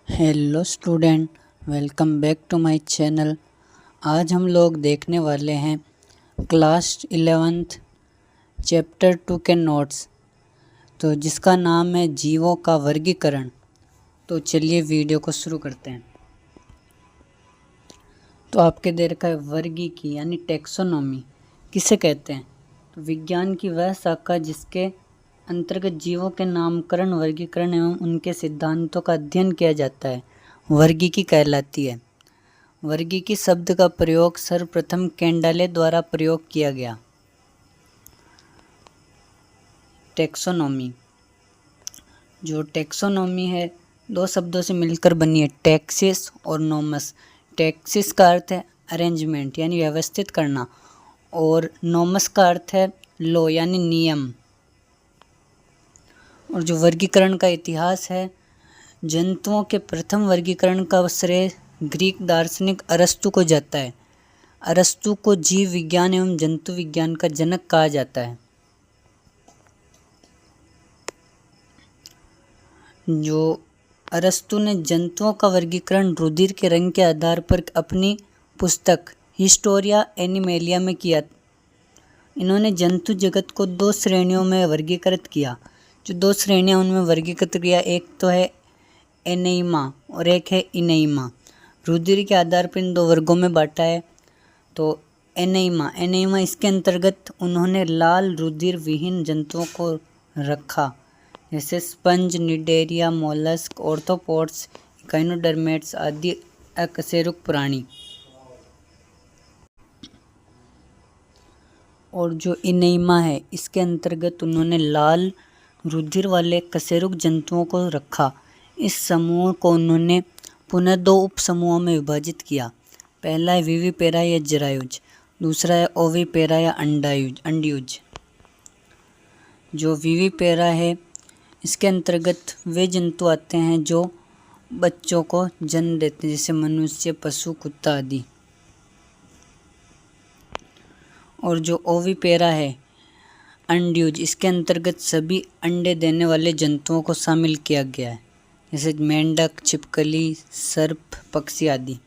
Hello student, welcome back to my channel. आज हम लोग देखने वाले हैं क्लास 11th चैप्टर 2 के नोट्स, तो जिसका नाम है जीवों का वर्गीकरण। तो चलिए वीडियो को शुरू करते हैं। तो आपके दे रखा है वर्गीकी यानी टैक्सोनॉमी किसे कहते हैं। तो विज्ञान की वह शाखा जिसके अंतर्गत जीवों के नामकरण, वर्गीकरण एवं उनके सिद्धांतों का अध्ययन किया जाता है, वर्गीकी कहलाती है। वर्गीकी शब्द का प्रयोग सर्वप्रथम केंडाले द्वारा प्रयोग किया गया। टैक्सोनॉमी, जो टैक्सोनॉमी है दो शब्दों से मिलकर बनी है, टैक्सिस और नोमस। टैक्सिस का अर्थ है अरेंजमेंट यानी व्यवस्थित करना, और नोमस का अर्थ है लॉ यानी नियम। और जो वर्गीकरण का इतिहास है, जंतुओं के प्रथम वर्गीकरण का श्रेय ग्रीक दार्शनिक अरस्तु को जाता है। अरस्तु को जीव विज्ञान एवं जंतु विज्ञान का जनक कहा जाता है। जो अरस्तु ने जंतुओं का वर्गीकरण रुधिर के रंग के आधार पर अपनी पुस्तक हिस्टोरिया एनिमेलिया में किया। इन्होंने जंतु जगत को दो श्रेणियों में वर्गीकृत किया। जो दो श्रेणियां उनमें वर्गीकृत किया, एक तो है एनेइमा और एक है इनेइमा। रुधिर के आधार पर इन दो वर्गों में बांटा है। तो एनेइमा इसके अंतर्गत उन्होंने लाल रुधिर विहीन जंतुओं को रखा, जैसे sponge, Cnidaria, mollusc, arthropods, echinoderms आदि अकशेरुक प्राणी। और जो इनेइमा है, इसके अंतर्गत उन्होंने लाल रुधिर वाले कशेरुक जंतुओं को रखा। इस समूह को उन्होंने पुनः दो उप समूहों में विभाजित किया। पहला है विविपेरा या जरायुज, दूसरा है ओविपेरा या अंडयुज। जो विविपेरा है, इसके अंतर्गत वे जंतु आते हैं जो बच्चों को जन्म देते हैं, जैसे मनुष्य, पशु, कुत्ता आदि। और जो ओविपेरा है अंडयुज, इसके अंतर्गत सभी अंडे देने वाले जंतुओं को शामिल किया गया है, जैसे मेंढक, छिपकली, सर्प, पक्षी आदि।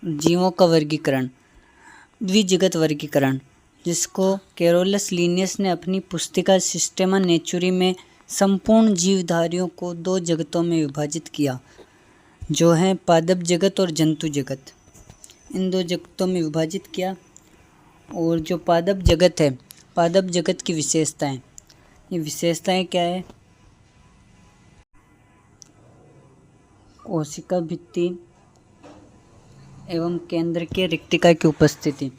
जीवों का वर्गीकरण, द्विजगत वर्गीकरण, जिसको कैरोलस लिनियस ने अपनी पुस्तिका सिस्टेमा नेचुरी में संपूर्ण जीवधारियों को दो जगतों में विभाजित किया, जो है पादप जगत और जंतु जगत। इन दो जगतों में विभाजित किया। और जो पादप जगत है, पादप जगत की विशेषताएं, ये विशेषताएं क्या है? कोशिका भित्ति एवं केंद्र के रिक्तिका की उपस्थिति।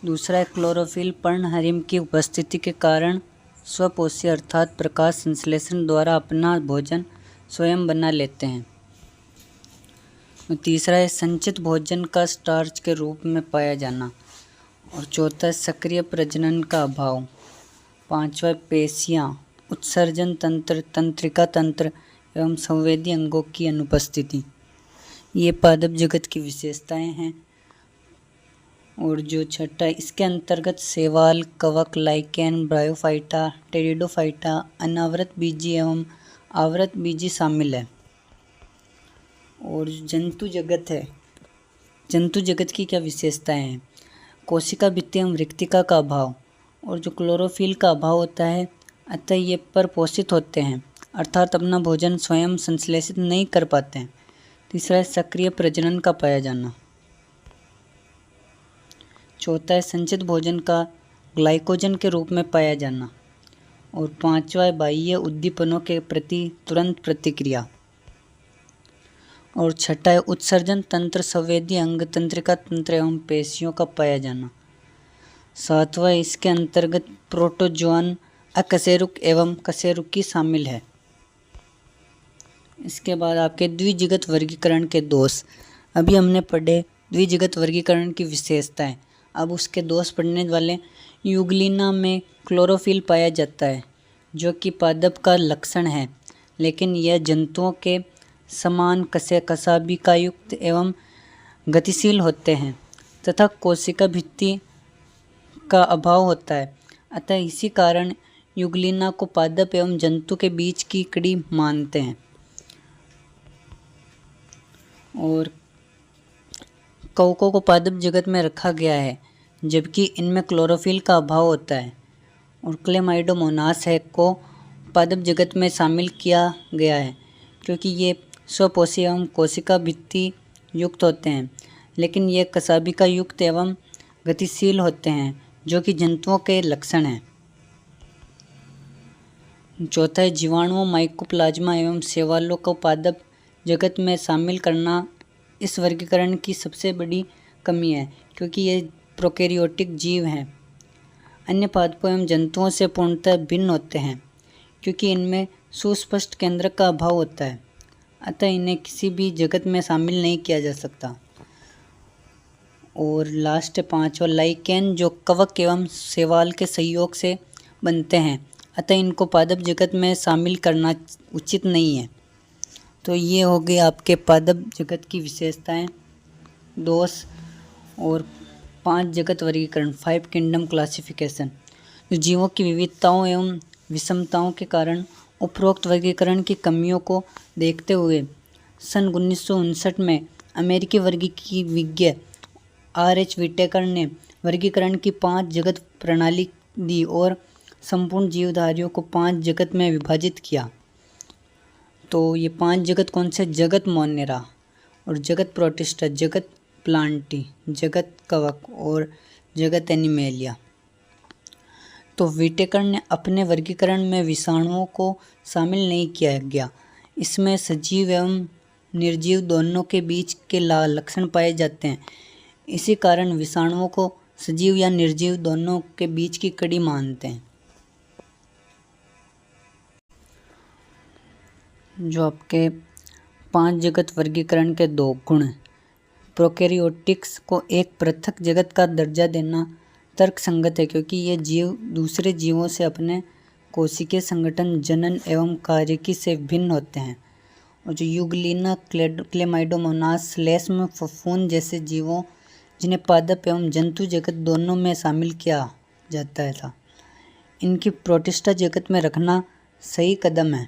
दूसरा है क्लोरोफिल पर्णहरिम की उपस्थिति के कारण स्वपोषी अर्थात प्रकाश संश्लेषण द्वारा अपना भोजन स्वयं बना लेते हैं। तीसरा है संचित भोजन का स्टार्च के रूप में पाया जाना। और चौथा है सक्रिय प्रजनन का अभाव। पांचवा पेशियां, उत्सर्जन तंत्र, तंत्रिका तंत्र एवं संवेदी अंगों की अनुपस्थिति। ये पादप जगत की विशेषताएं हैं। और जो छठा, इसके अंतर्गत शैवाल, कवक, लाइकेन, ब्रायोफाइटा, टेरिडोफाइटा, अनावृत बीजी एवं आवृत बीजी शामिल है। और जंतु जगत है, जंतु जगत की क्या विशेषताएं हैं? कोशिका भित्ति एवं रिक्तिका का अभाव, और जो क्लोरोफिल का अभाव होता है, अतः ये परपोषित होते हैं, अर्थात अपना भोजन स्वयं संश्लेषित नहीं कर पाते हैं। तीसरा है सक्रिय प्रजनन का पाया जाना। चौथा है संचित भोजन का ग्लाइकोजन के रूप में पाया जाना। और पांचवा है बाह्य उद्दीपनों के प्रति तुरंत प्रतिक्रिया। और छठा है उत्सर्जन तंत्र, संवेदी अंग, तंत्रिका तंत्र एवं पेशियों का पाया जाना। सातवां, इसके अंतर्गत प्रोटोजोआन, अकशेरुक एवं कशेरुकी शामिल है। इसके बाद आपके द्विजगत वर्गीकरण के दोष। अभी हमने पढ़े द्विजगत वर्गीकरण की विशेषताएं, अब उसके दोष पढ़ने वाले। यूग्लिना में क्लोरोफिल पाया जाता है, जो कि पादप का लक्षण है, लेकिन यह जंतुओं के समान कशाभिकायुक्त एवं गतिशील होते हैं, तथा कोशिका भित्ति का अभाव होता है। अतः इसी कारण यूग्लिना को पादप एवं जंतु के बीच की कड़ी मानते हैं। और कवकों को पादप जगत में रखा गया है, जबकि इनमें क्लोरोफिल का अभाव होता है। और क्लेमाइडोमोनास को पादप जगत में शामिल किया गया है क्योंकि ये स्वपोषी एवं कोशिका भित्ति युक्त होते हैं, लेकिन ये कशाभिका युक्त एवं गतिशील होते हैं, जो कि जंतुओं के लक्षण हैं। चौथा है जीवाणुओं, माइकोप्लाज्मा एवं शैवालों को पादप जगत में शामिल करना इस वर्गीकरण की सबसे बड़ी कमी है, क्योंकि ये प्रोकैरियोटिक जीव हैं। अन्य पादपों एवं जंतुओं से पूर्णतः भिन्न होते हैं, क्योंकि इनमें सुस्पष्ट केंद्रक का अभाव होता है, अतः इन्हें किसी भी जगत में शामिल नहीं किया जा सकता। और लास्ट पांचवा लाइकेन, जो कवक एवं शैवाल के सहयोग से बनते हैं, अतः इनको पादप जगत में शामिल करना उचित नहीं है। तो ये हो गए आपके पादप जगत की विशेषताएं, दोष और 5 जगत वर्गीकरण, 5 किंगडम क्लासिफिकेशन। तो जीवों की विविधताओं एवं विषमताओं के कारण उपरोक्त वर्गीकरण की कमियों को देखते हुए सन 1959 में अमेरिकी वर्गीकृतज्ञ R.H. विटेकर ने वर्गीकरण की 5 जगत प्रणाली दी और संपूर्ण जीवधारियों को 5 जगत में विभाजित किया। तो ये 5 जगत कौन से? जगत मोनेरा और जगत प्रोटिस्टा, जगत प्लांटी, जगत कवक और जगत एनिमेलिया। तो विटेकर ने अपने वर्गीकरण में विषाणुओं को शामिल नहीं किया गया। इसमें सजीव एवं निर्जीव दोनों के बीच के लक्षण पाए जाते हैं। इसी कारण विषाणुओं को सजीव या निर्जीव दोनों के बीच की कड़ी मानते हैं। जो आपके 5 जगत वर्गीकरण के 2 गुण, प्रोकैरियोटिक्स को एक पृथक जगत का दर्जा देना तर्कसंगत है, क्योंकि ये जीव दूसरे जीवों से अपने कोशिकीय संगठन, जनन एवं कार्यकी से भिन्न होते हैं। और जो यूग्लिना, क्लेमाइडोमोनास, श्लेष्म, फफूंद जैसे जीवों जिन्हें पादप एवं जंतु जगत दोनों में शामिल किया जाता था, इनकी प्रोटिस्टा जगत में रखना सही कदम है।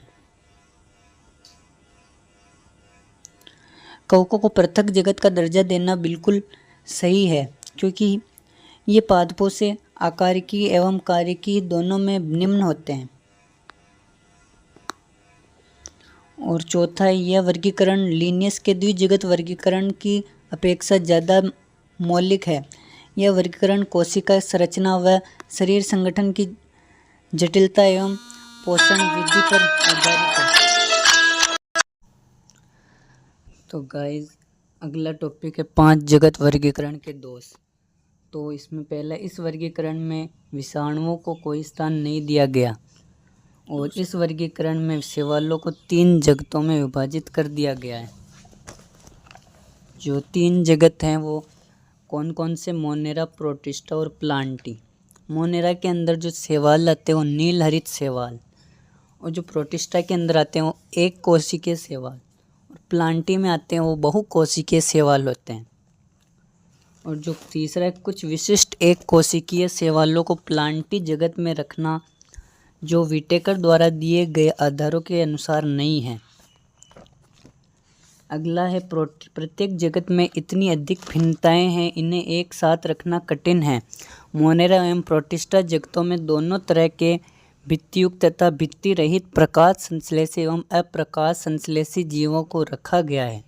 कवकों को पृथक जगत का दर्जा देना बिल्कुल सही है, क्योंकि ये पादपों से आकारिकी एवं कार्यकी दोनों में निम्न होते हैं। और चौथा, यह वर्गीकरण लिनियस के द्विजगत वर्गीकरण की अपेक्षा ज़्यादा मौलिक है। यह वर्गीकरण कोशिका संरचना व शरीर संगठन की जटिलता एवं पोषण विधि पर आधारित है। तो गाइस, अगला टॉपिक है 5 जगत वर्गीकरण के दोष। तो इसमें पहला, इस वर्गीकरण में विषाणुओं को कोई स्थान नहीं दिया गया और इस वर्गीकरण में शैवालों को 3 जगतों में विभाजित कर दिया गया है। जो 3 जगत हैं वो कौन कौन से? मोनेरा, प्रोटिस्टा और प्लांटी। मोनेरा के अंदर जो शैवाल आते हैं वो नील हरित शैवाल, और जो प्रोटिस्टा के अंदर आते हैं वो एक कोशिकीय शैवाल, और प्लांटी में आते हैं वो बहुकोशिकीय शैवाल होते हैं। और जो तीसरा है, कुछ विशिष्ट एक कोशिकीय शैवालों को प्लांटी जगत में रखना जो विटेकर द्वारा दिए गए आधारों के अनुसार नहीं है। अगला है, प्रत्येक जगत में इतनी अधिक भिन्नताएं हैं, इन्हें एक साथ रखना कठिन है। मोनेरा एवं प्रोटिस्टा जगतों में दोनों तरह के भित्तियुक्त तथा भित्ति रहित प्रकाश संश्लेषी एवं अप्रकाश संश्लेषी जीवों को रखा गया है।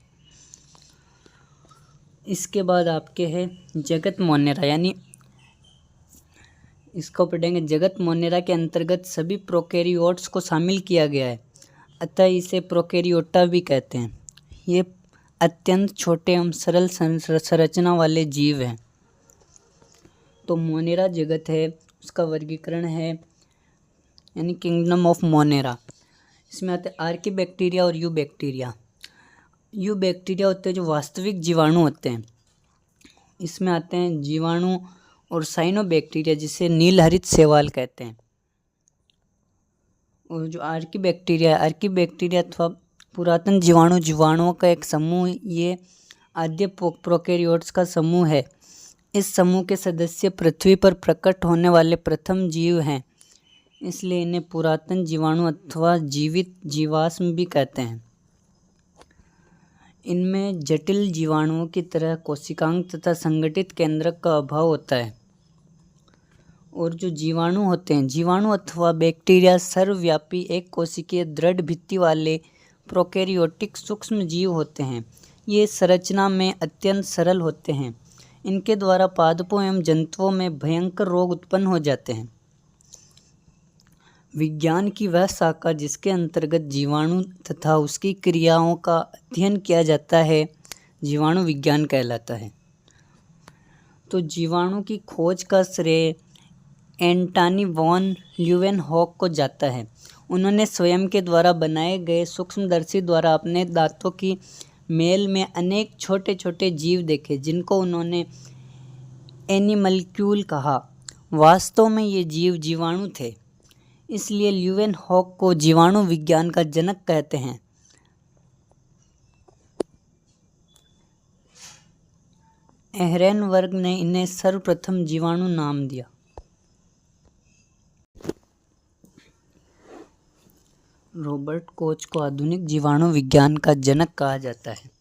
इसके बाद आपके है जगत मोनेरा, यानी इसको पढ़ेंगे। जगत मोनेरा के अंतर्गत सभी प्रोकैरियोट्स को शामिल किया गया है, अतः इसे प्रोकैरियोटा भी कहते हैं। ये अत्यंत छोटे एवं सरल संरचना वाले जीव हैं। तो मोनेरा जगत है, उसका वर्गीकरण है यानी किंगडम ऑफ मोनेरा। इसमें आते हैं आर्कीबैक्टीरिया और यूबैक्टीरिया। यूबैक्टीरिया होते हैं जो वास्तविक जीवाणु होते हैं। इसमें आते हैं जीवाणु और साइनोबैक्टीरिया, जिसे नील हरित शैवाल कहते हैं। और जो आर्कीबैक्टीरिया अथवा पुरातन जीवाणुओं का एक समूह, ये आद्य प्रोकैरियोट्स का समूह है। इस समूह के सदस्य पृथ्वी पर प्रकट होने वाले प्रथम जीव हैं, इसलिए इन्हें पुरातन जीवाणु अथवा जीवित जीवाश्म भी कहते हैं। इनमें जटिल जीवाणुओं की तरह कोशिकांग तथा संगठित केंद्रक का अभाव होता है। और जो जीवाणु होते हैं, जीवाणु अथवा बैक्टीरिया सर्वव्यापी एक कोशिकीय दृढ़ भित्ति वाले प्रोकैरियोटिक सूक्ष्म जीव होते हैं। ये संरचना में अत्यंत सरल होते हैं। इनके द्वारा पादपों एवं जंतुओं में भयंकर रोग उत्पन्न हो जाते हैं। विज्ञान की वह शाखा जिसके अंतर्गत जीवाणु तथा उसकी क्रियाओं का अध्ययन किया जाता है, जीवाणु विज्ञान कहलाता है। तो जीवाणु की खोज का श्रेय एंटनी वॉन ल्यूवेनहॉक को जाता है। उन्होंने स्वयं के द्वारा बनाए गए सूक्ष्मदर्शी द्वारा अपने दांतों की मेल में अनेक छोटे छोटे जीव देखे, जिनको उन्होंने एनिमल्क्यूल कहा। वास्तव में ये जीव जीवाणु थे, इसलिए ल्यूवेनहॉक को जीवाणु विज्ञान का जनक कहते हैं। एहरेनवर्ग ने इन्हें सर्वप्रथम जीवाणु नाम दिया। रॉबर्ट कोच को आधुनिक जीवाणु विज्ञान का जनक कहा जाता है।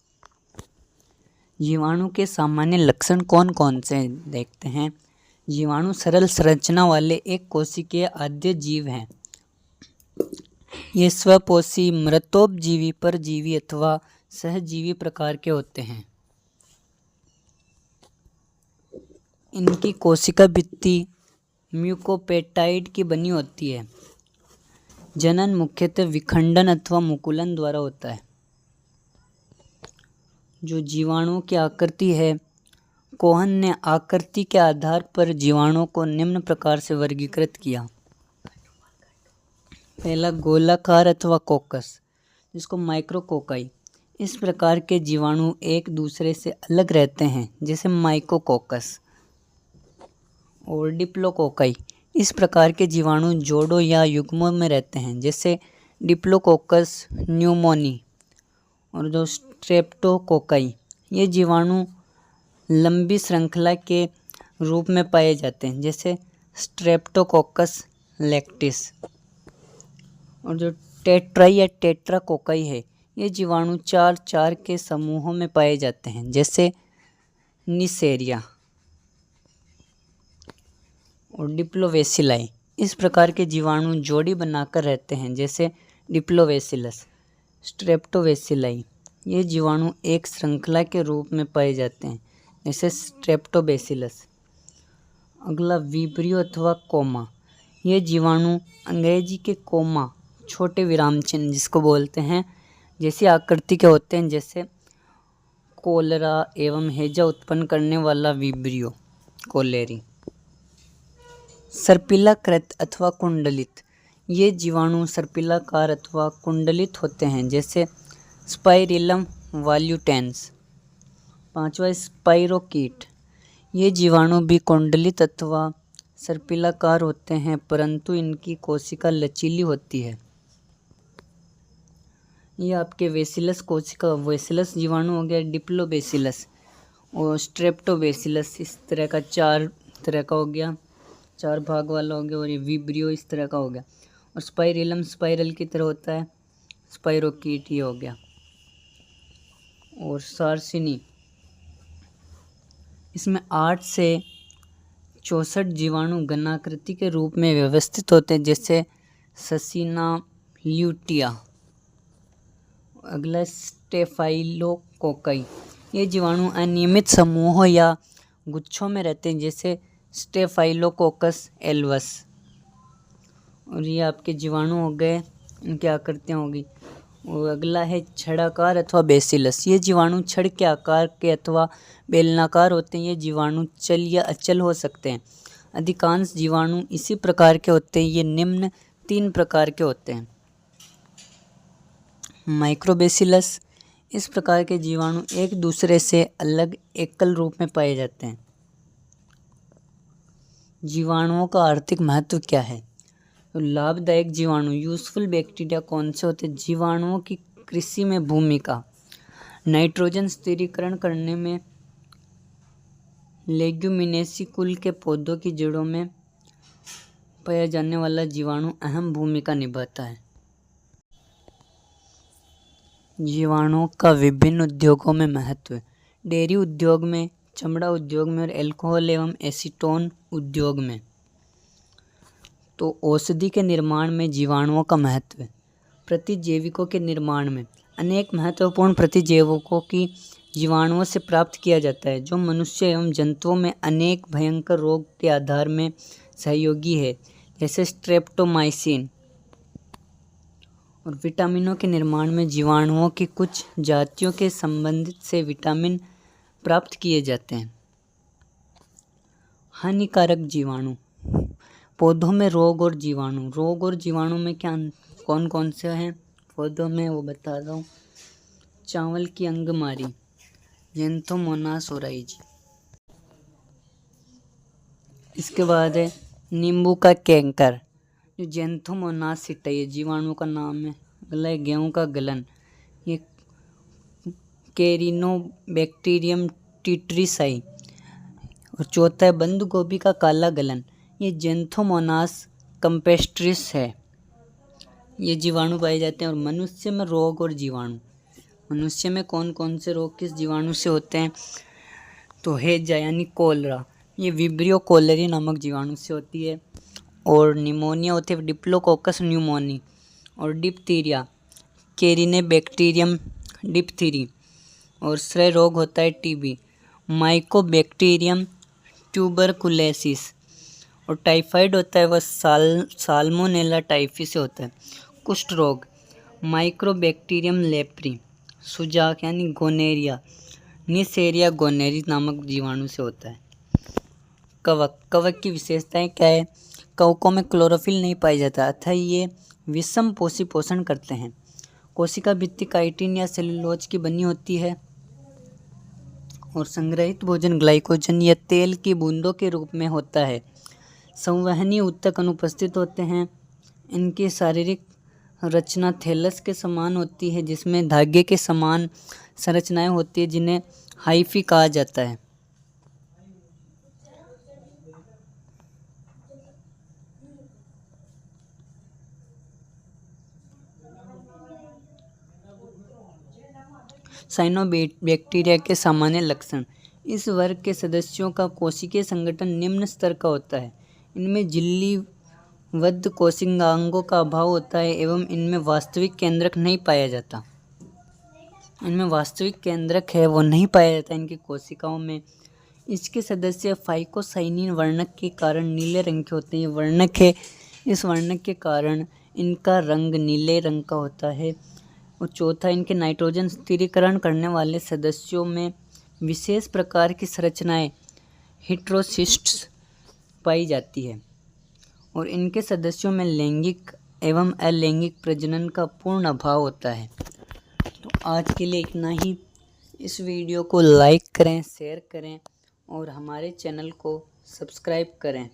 जीवाणु के सामान्य लक्षण कौन कौन से देखते हैं। जीवाणु सरल संरचना वाले एक कोशिकीय आद्य जीव हैं। ये स्वपोषी, मृतोपजीवी, परजीवी अथवा सहजीवी प्रकार के होते हैं। इनकी कोशिका भित्ति म्यूकोपेटाइड की बनी होती है। जनन मुख्यतः विखंडन अथवा मुकुलन द्वारा होता है। जो जीवाणुओं की आकृति है, कोहन ने आकृति के आधार पर जीवाणुओं को निम्न प्रकार से वर्गीकृत किया। पहला, गोलाकार अथवा कोकस, जिसको माइक्रोकोकाई। इस प्रकार के जीवाणु एक दूसरे से अलग रहते हैं, जैसे माइकोकोकस। और डिप्लोकोकाई, इस प्रकार के जीवाणु जोड़ों या युग्मों में रहते हैं, जैसे डिप्लोकोकस न्यूमोनी। और जो स्ट्रेप्टोकोकाई, ये जीवाणु लंबी श्रृंखला के रूप में पाए जाते हैं, जैसे स्ट्रेप्टोकोकस लैक्टिस। और जो टेट्राई या टेट्राकोकाई है, ये जीवाणु 4 के समूहों में पाए जाते हैं, जैसे निसेरिया। और डिप्लोवेसिलाई, इस प्रकार के जीवाणु जोड़ी बनाकर रहते हैं, जैसे डिप्लोवेसिलस। स्ट्रेप्टोवेसिलाई, ये जीवाणु एक श्रृंखला के रूप में पाए जाते हैं, जैसे स्ट्रेप्टोबेसिलस। अगला, विब्रियो अथवा कोमा। ये जीवाणु अंग्रेजी के कोमा, छोटे विराम चिन्ह जिसको बोलते हैं, जैसी आकृति के होते हैं, जैसे कोलरा एवं हैजा उत्पन्न करने वाला विब्रियो कोलेरी। सर्पिलाकृत अथवा कुंडलित, ये जीवाणु सर्पिलाकार अथवा कुंडलित होते हैं, जैसे स्पाइरिलम वॉल्यूटेंस। पांचवा, स्पाइरोकीट। ये जीवाणु भी कुंडलित अथवा सर्पिलाकार होते हैं, परंतु इनकी कोशिका लचीली होती है। ये आपके बेसिलस कोशिका, बेसिलस जीवाणु हो गया, डिप्लोबेसिलस और स्ट्रेप्टोबेसिलस, इस तरह का 4 तरह का हो गया, 4 भाग वाला हो गया। और ये विब्रियो इस तरह का हो गया। और स्पाइरिलम स्पाइरल की तरह होता है, स्पाइरोकीट ये हो गया। और सार्सिनी, इसमें 8 से 64 जीवाणु घनाकृति के रूप में व्यवस्थित होते हैं, जैसे ससीना ल्यूटिया। अगला, स्टेफाइलोकोकाई। ये जीवाणु अनियमित समूहों या गुच्छों में रहते हैं, जैसे स्टेफाइलोकोकस एल्वस। और ये आपके जीवाणु हो गए, इनकी आकृतियाँ होगी। और अगला है छड़ाकार अथवा बेसिलस। ये जीवाणु छड़ के आकार के अथवा बेलनाकार होते हैं। ये जीवाणु चल या अचल हो सकते हैं। अधिकांश जीवाणु इसी प्रकार के होते हैं। ये निम्न 3 प्रकार के होते हैं। माइक्रोबेसिलस, इस प्रकार के जीवाणु एक दूसरे से अलग एकल रूप में पाए जाते हैं। जीवाणुओं का आर्थिक महत्व क्या है। तो लाभदायक जीवाणु, यूजफुल बैक्टीरिया कौन से होते हैं। जीवाणुओं की कृषि में भूमिका, नाइट्रोजन स्थिरीकरण करने में लेग्यूमिनेसी कुल के पौधों की जड़ों में पाया जाने वाला जीवाणु अहम भूमिका निभाता है। जीवाणुओं का विभिन्न उद्योगों में महत्व। डेयरी उद्योग में, चमड़ा उद्योग में और अल्कोहल एवं एसीटोन उद्योग में। तो औषधि के निर्माण में जीवाणुओं का महत्व। प्रतिजैविकों के निर्माण में अनेक महत्वपूर्ण प्रतिजैविकों की जीवाणुओं से प्राप्त किया जाता है, जो मनुष्य एवं जंतुओं में अनेक भयंकर रोग के आधार में सहयोगी है, जैसे स्ट्रेप्टोमाइसिन। और विटामिनों के निर्माण में जीवाणुओं की कुछ जातियों के संबंधित से विटामिन प्राप्त किए जाते हैं। हानिकारक जीवाणु। पौधों में रोग और जीवाणु। रोग और जीवाणु में क्या कौन कौन से हैं पौधों में, वो बता रहा हूँ। चावल की अंगमारी, ज़ैंथोमोनास ओराइजी। इसके बाद है नींबू का कैंकर, जो ज़ैंथोमोनास सिटाई जीवाणु का नाम है। अगला है गेहूँ का गलन, ये कैरिनोबैक्टीरियम टिट्रिसाई। और चौथा है बंद गोभी का काला गलन, ये ज़ैंथोमोनास कंपेस्ट्रिस है। ये जीवाणु पाए जाते हैं। और मनुष्य में रोग और जीवाणु। मनुष्य में कौन कौन से रोग किस जीवाणु से होते हैं, तो हैजा यानी कोलरा, ये विब्रियो कोलेरी नामक जीवाणु से होती है। और निमोनिया होती है डिप्लोकोकस न्यूमोनी। और डिप्थीरिया कैरिनेबैक्टीरियम डिप्थीरी। और श्रेय रोग होता है टीबी, माइकोबैक्टीरियम ट्यूबरकुलोसिस। और टाइफाइड होता है वह साल्मोनेला टाइफी से होता है। कुष्ठ रोग माइक्रोबैक्टीरियम लेप्री। सुजाक यानी गोनेरिया निसेरिया गोनेरी नामक जीवाणु से होता है। कवक। कवक की विशेषताएं क्या है? कवकों में क्लोरोफिल नहीं पाया जाता, अतः ये विषम पोषी पोषण करते हैं। कोशिका भित्ति काइटिन या सेलुलोज की बनी होती है। और संग्रहित भोजन ग्लाइकोजन या तेल की बूंदों के रूप में होता है। संवहनी ऊतक अनुपस्थित होते हैं। इनकी शारीरिक रचना थैलस के समान होती है, जिसमें धागे के समान संरचनाएं होती है, जिन्हें हाइफी कहा जाता है। साइनोबैक्टीरिया के सामान्य लक्षण। इस वर्ग के सदस्यों का कोशिकीय संगठन निम्न स्तर का होता है। इनमें झिल्लीबद्ध कोशिकांगों का अभाव होता है एवं इनमें वास्तविक केंद्रक नहीं पाया जाता। इनमें वास्तविक केंद्रक है वो नहीं पाया जाता इनकी कोशिकाओं में। इसके सदस्य फाइकोसाइनिन वर्णक के कारण नीले रंग के होते हैं। ये वर्णक है, इस वर्णक के कारण इनका रंग नीले रंग का होता है। और चौथा, इनके नाइट्रोजन स्थिरीकरण करने वाले सदस्यों में विशेष प्रकार की संरचनाएं हेटेरोसिस्ट्स पाई जाती है। और इनके सदस्यों में लैंगिक एवं अलैंगिक प्रजनन का पूर्ण अभाव होता है। तो आज के लिए इतना ही। इस वीडियो को लाइक करें, शेयर करें और हमारे चैनल को सब्सक्राइब करें।